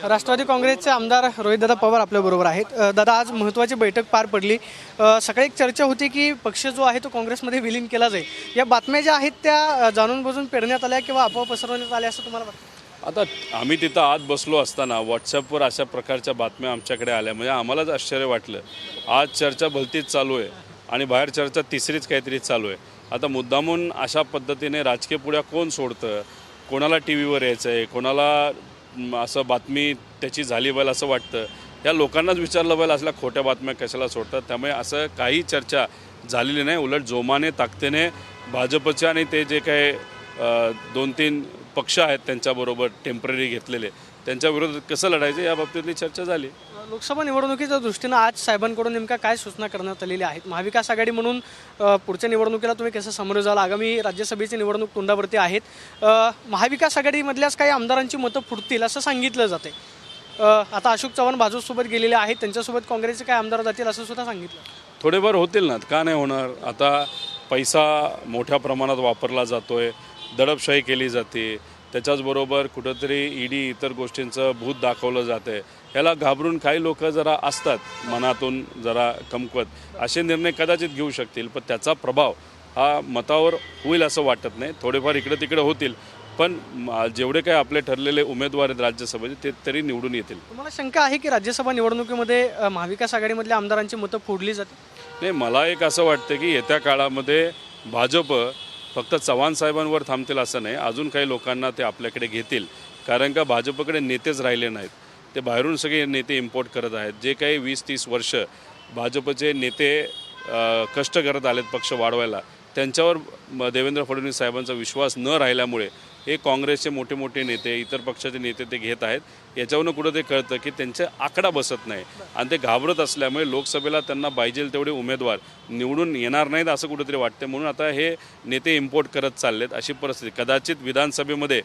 राष्ट्रवादी काँग्रेसचे आमदार रोहितदादा पवार आपल्याबरोबर आहेत। दादा, आज महत्त्वाची बैठक पार पडली। सकाळी एक चर्चा होती की पक्ष जो आहे तो काँग्रेसमध्ये विलीन केला जाईल। या बातम्या ज्या आहेत त्या जाणून बुजून पेरण्यात आल्या किंवा अफवा पसरवण्यात आल्या असं तुम्हाला वाटतं? आता आम्ही तिथं आत बसलो असताना व्हॉट्सअपवर अशा प्रकारच्या बातम्या आमच्याकडे आल्या, म्हणजे आम्हालाच आश्चर्य वाटलं। आज चर्चा भलतीच चालू आहे आणि बाहेर चर्चा तिसरीच काहीतरी चालू आहे। आता मुद्दामून अशा पद्धतीने राजकीय पुढ्या कोण सोडतं, कोणाला टी व्हीवर यायचं आहे, कोणाला असं बातमी त्याची झाली पाहिजे असं वाटतं, या लोकांनाच विचारलं पाहिजे असल्या खोट्या बातम्या कशाला सोडतात। त्यामुळे असं काही चर्चा झालेली नाही। उलट जोमाने ताकदीने भाजपच्या आणि ते जे काही 2-3 पक्ष आहेत त्यांच्याबरोबर टेम्पररी घेतलेले त्यांच्या विरोधात कसं लढायचं या बाबतीतली चर्चा झाली। लोकसभा निवडणुकीच्या दृष्टीनं आज साहेबांकडून नेमका काय सूचना करण्यात आलेल्या आहेत? महाविकास आघाडी म्हणून पुढच्या निवडणुकीला तुम्ही कसं समोर जाल? आगामी राज्यसभेची निवडणूक तोंडावरती आहेत। महाविकास आघाडीमधल्याच काही आमदारांची मतं फुटतील असं सांगितलं जाते। आता अशोक चव्हाण भाजपसोबत गेलेले आहेत, त्यांच्यासोबत काँग्रेसचे काही आमदार जातील असं सुद्धा सांगितलं। थोडेफार होतील ना, का नाही होणार? आता पैसा मोठ्या प्रमाणात वापरला जातोय, दडपशाही केली जाते, त्याच्याचबरोबर कुठंतरी ईडी इतर गोष्टींचं भूत दाखवलं जातं आहे। ह्याला घाबरून काही लोक जरा असतात मनातून जरा कमकुवत, असे निर्णय कदाचित घेऊ शकतील, पण त्याचा प्रभाव हा मतावर होईल असं वाटत नाही। थोडेफार इकडे तिकडे होतील, पण जेवढे काही आपले ठरलेले उमेदवार आहेत राज्यसभेचे ते तरी निवडून येतील। तुम्हाला शंका आहे की राज्यसभा निवडणुकीमध्ये महाविकास आघाडीमधल्या आमदारांची मतं फोडली जातील? नाही, मला एक असं वाटतं की येत्या काळामध्ये भाजप फक्त चव्हाण साहेबांवर थांबतील असं नाही, अजून काही लोकांना ते आपल्याकडे घेतील। कारण का भाजपकडे नेतेच राहिले नाहीत, ते बाहेरून सगळे नेते इम्पोर्ट करत आहेत। जे काही 20-30 वर्ष भाजपचे नेते कष्ट करत आलेत पक्ष वाढवायला, त्यांच्यावर देवेंद्र फडणवीस साहेबांचा विश्वास न राहिल्यामुळे हे काँग्रेसचे मोठे मोठे नेते, इतर पक्षाचे नेते ते घेत आहेत। याच्यावरून कुठं ते कळतं की त्यांचे आकडा बसत नाही आणि ते घाबरत असल्यामुळे लोकसभेला त्यांना पाहिजे तेवढे उमेदवार निवडून येणार नाहीत असं कुठंतरी वाटतं। म्हणून आता हे नेते इम्पोर्ट करत चाललेत अशी परिस्थिती। कदाचित विधानसभेमध्ये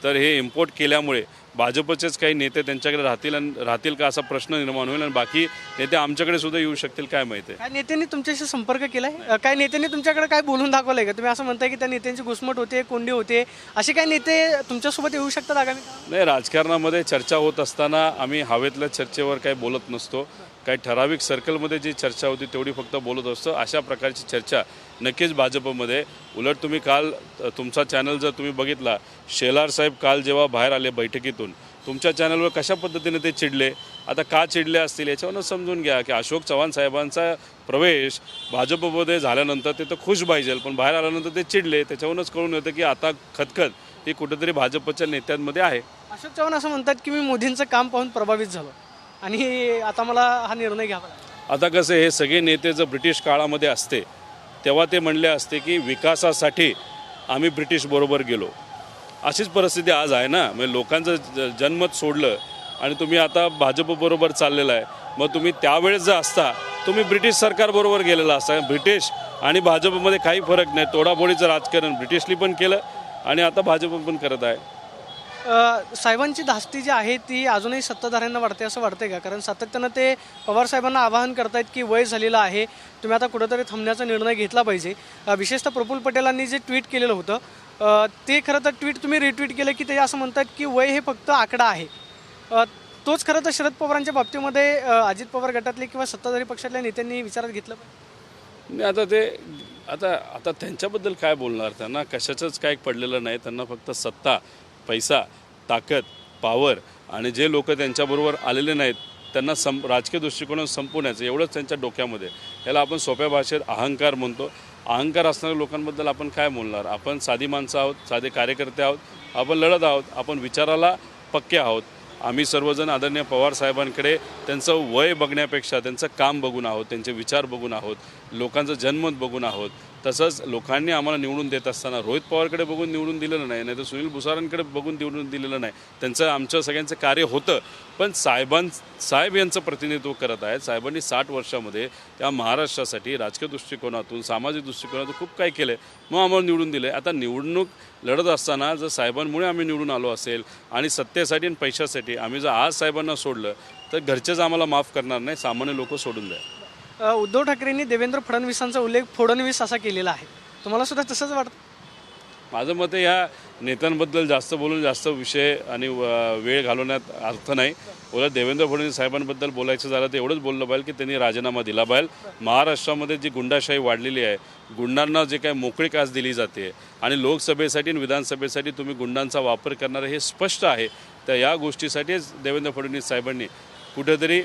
तर हे इम्पोर्ट केल्यामुळे भाजपचेच काही नेते त्यांच्याकडे राहतील का असा प्रश्न निर्माण होईल आणि बाकी नेते आमच्याकडे सुद्धा येऊ शकतील, काय माहिती आहे? काय नेत्यांनी तुमच्याशी संपर्क केलाय? काय नेत्यांनी तुमच्याकडे काय बोलून दाखवलंय का? तुम्ही असं म्हणताय की त्या नेत्यांची घुसमट होते, कोंडी होते, असे काही नेते तुमच्यासोबत येऊ शकतात आगामी? नाही, राजकारणामध्ये चर्चा होत असताना आम्ही हवेतल्या चर्चेवर काही बोलत नसतो। काही ठराविक सर्कलमध्ये जी चर्चा होती तेवढी फक्त बोलत असतो। अशा प्रकारची चर्चा नक्कीच भाजपमध्ये। उलट तुम्ही काल तुमचा चॅनल जर तुम्ही बघितला, शेलार साहेब काल जेव्हा बाहेर आले बैठकीतून, तुमच्या चॅनलवर कशा पद्धतीने ते चिडले, आता का चिडले असतील याच्यावरून समजून घ्या की अशोक चव्हाण साहेबांचा प्रवेश भाजपमध्ये झाल्यानंतर ते तर खुश पाहिजे, पण बाहेर आल्यानंतर ते चिडले। त्याच्यावरूनच कळून येतं की आता खतखत ही कुठेतरी भाजपच्या नेत्यांमध्ये आहे। अशोक चव्हाण असं म्हणतात की मी मोदींचं काम पाहून प्रभावित झालो आणि आता मला हा निर्णय घ्यावा लागला। आता कसं, हे सगळे नेते जर ब्रिटिश काळामध्ये असते तेव्हा ते म्हणले असते की विकासासाठी आम्ही ब्रिटिश बरोबर गेलो। अशीच परिस्थिती आज आहे ना। म्हणजे लोकांचं जनमत सोडलं आणि तुम्ही आता भाजपबरोबर चाललेला आहे, मग तुम्ही त्यावेळेस जर असता तुम्ही ब्रिटिश सरकारबरोबर गेलेला असता। ब्रिटिश आणि भाजपमध्ये काही फरक नाही, तोडाफोडीचं राजकारण ब्रिटिशनी पण केलं आणि आता भाजप पण करत आहे। साहेबांची धास्ती जी आहे ती अजूनही सत्ताधाऱ्यांना वाटते असं वाटतंय का? कारण सातत्यानं ते पवार साहेबांना आवाहन करतायत की वय झालेलं आहे, तुम्ही आता कुठंतरी थांबण्याचा निर्णय घेतला पाहिजे। विशेषतः प्रफुल्ल पटेलांनी जे ट्विट केलेलं होतं ते खरं तर ट्विट तुम्ही रिट्विट केलं की ते असं म्हणतात की वय हे फक्त आकडा आहे। तोच खरं तर शरद पवारांच्या बाबतीमध्ये अजित पवार गटातले किंवा सत्ताधारी पक्षातल्या नेत्यांनी विचारात घेतलं पाहिजे। आता त्यांच्याबद्दल काय बोलणार? त्यांना कशाचंच काय पडलेलं नाही। त्यांना फक्त सत्ता, पैसा, ताकद, पॉवर आणि जे लोक त्यांच्याबरोबर आलेले नाहीत त्यांना राजकीय दृष्टिकोनातून संपवण्याचं एवढंच त्यांच्या डोक्यामध्ये। याला आपण सोप्या भाषेत अहंकार म्हणतो। अहंकार असणाऱ्या लोकांबद्दल आपण काय बोलणार? आपण साधी माणसं आहोत, साधे कार्यकर्ते आहोत, आपण लढत आहोत, आपण विचाराला पक्के आहोत। आम्ही सर्वजण आदरणीय पवार साहेबांकडे त्यांचं वय बघण्यापेक्षा त्यांचं काम बघून आहोत, त्यांचे विचार बघून आहोत, लोकांचं जनमत बघून आहोत। तसंच लोकांनी आम्हाला निवडून देत असताना रोहित पवारकडे बघून निवडून दिलेलं नाही, नाहीतर सुनील भुसारांकडे बघून निवडून दिलेलं नाही। त्यांचं आमचं सगळ्यांचं कार्य होतं, पण साहेब यांचं प्रतिनिधित्व करत आहेत। साहेबांनी 60 वर्षामध्ये त्या महाराष्ट्रासाठी राजकीय दृष्टिकोनातून, सामाजिक दृष्टिकोनातून खूप काही केलं, मग आम्हाला निवडून दिलं। आता निवडणूक लढत असताना जर साहेबांमुळे आम्ही निवडून आलो असेल आणि सत्तेसाठी आणि पैशासाठी आम्ही जर आज साहेबांना सोडलं तर घरचेच आम्हाला माफ करणार नाही, सामान्य लोक सोडून द्या। उद्धव ठाकरेंनी देवेंद्र फडणवीसांचा उल्लेख फोडणवीस असा केलेला आहे, तुम्हाला सुद्धा तसंच वाटतं? माझं मत आहे या नेत्यांबद्दल जास्त बोलून जास्त विषय आणि वेळ घालवण्यात अर्थ नाही. उलट देवेंद्र फडणवीस साहेबांबद्दल बोलायचं झालं तर एवढंच बोललं पाहिजे की त्यांनी राजीनामा दिला पाहिजे. महाराष्ट्रामध्ये जी गुंडाशाही वाढलेली आहे, गुंडांना जे काही मोकळीक आज दिली जाते आणि लोकसभेसाठी आणि विधानसभेसाठी तुम्ही गुंडांचा वापर करणारे हे स्पष्ट आहे. तर या गोष्टीसाठीच देवेंद्र फडणवीस साहेबांनी कुठेतरी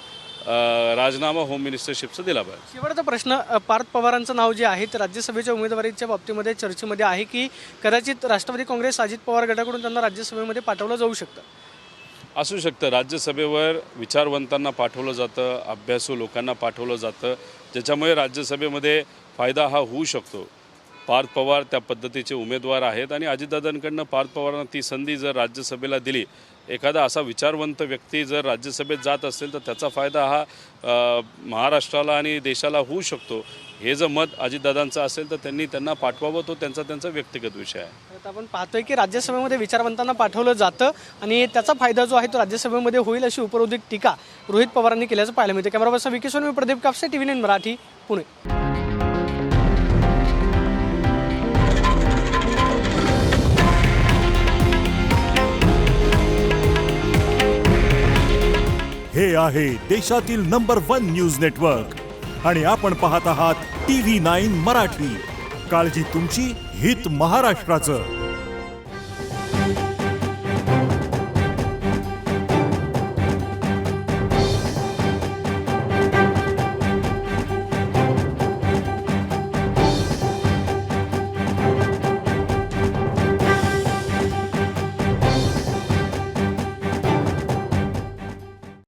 राजीनामा होम मिनिस्टरशिपचा दिला पाहिजे. शेवटचा प्रश्न, पार्थ पवारांचं नाव जे आहे ते राज्यसभेच्या उमेदवारीच्या बाबतीमध्ये चर्चेमध्ये आहे की कदाचित राष्ट्रवादी काँग्रेस अजित पवार गटाकडून त्यांना राज्यसभेमध्ये पाठवलं जाऊ शकतं? असू शकतं. राज्यसभेवर विचारवंतांना पाठवलं जातं, अभ्यासू लोकांना पाठवलं जातं, ज्याच्यामुळे राज्यसभेमध्ये फायदा हा होऊ शकतो. पार्थ पवार त्या पद्धतीचे उमेदवार आहेत आणि अजितदादांकडनं पार्थ पवारांना ती संधी जर राज्यसभेला दिली, एखादा असा विचारवंत व्यक्ती जर राज्यसभेत जात असेल तर त्याचा फायदा हा महाराष्ट्राला आणि देशाला होऊ शकतो. हे जर मत अजितदादांचं असेल तर त्यांना पाठवावं, तो त्यांचा व्यक्तिगत विषय आहे. आता आपण पाहतोय की राज्यसभेमध्ये विचारवंतांना पाठवलं जातं आणि त्याचा फायदा जो आहे तो राज्यसभेमध्ये होईल अशी उपरोधिक टीका रोहित पवारांनी केल्याचं पाहायला मिळते. कॅमेरा पर्सन विकेश्वर, मी प्रदीप कापसे, TV9 मराठी, पुणे. हे आहे देशातील नंबर 1 न्यूज नेटवर्क आणि आपण पाहत आहात TV9 मराठी. काळजी तुमची, हित महाराष्ट्राचं.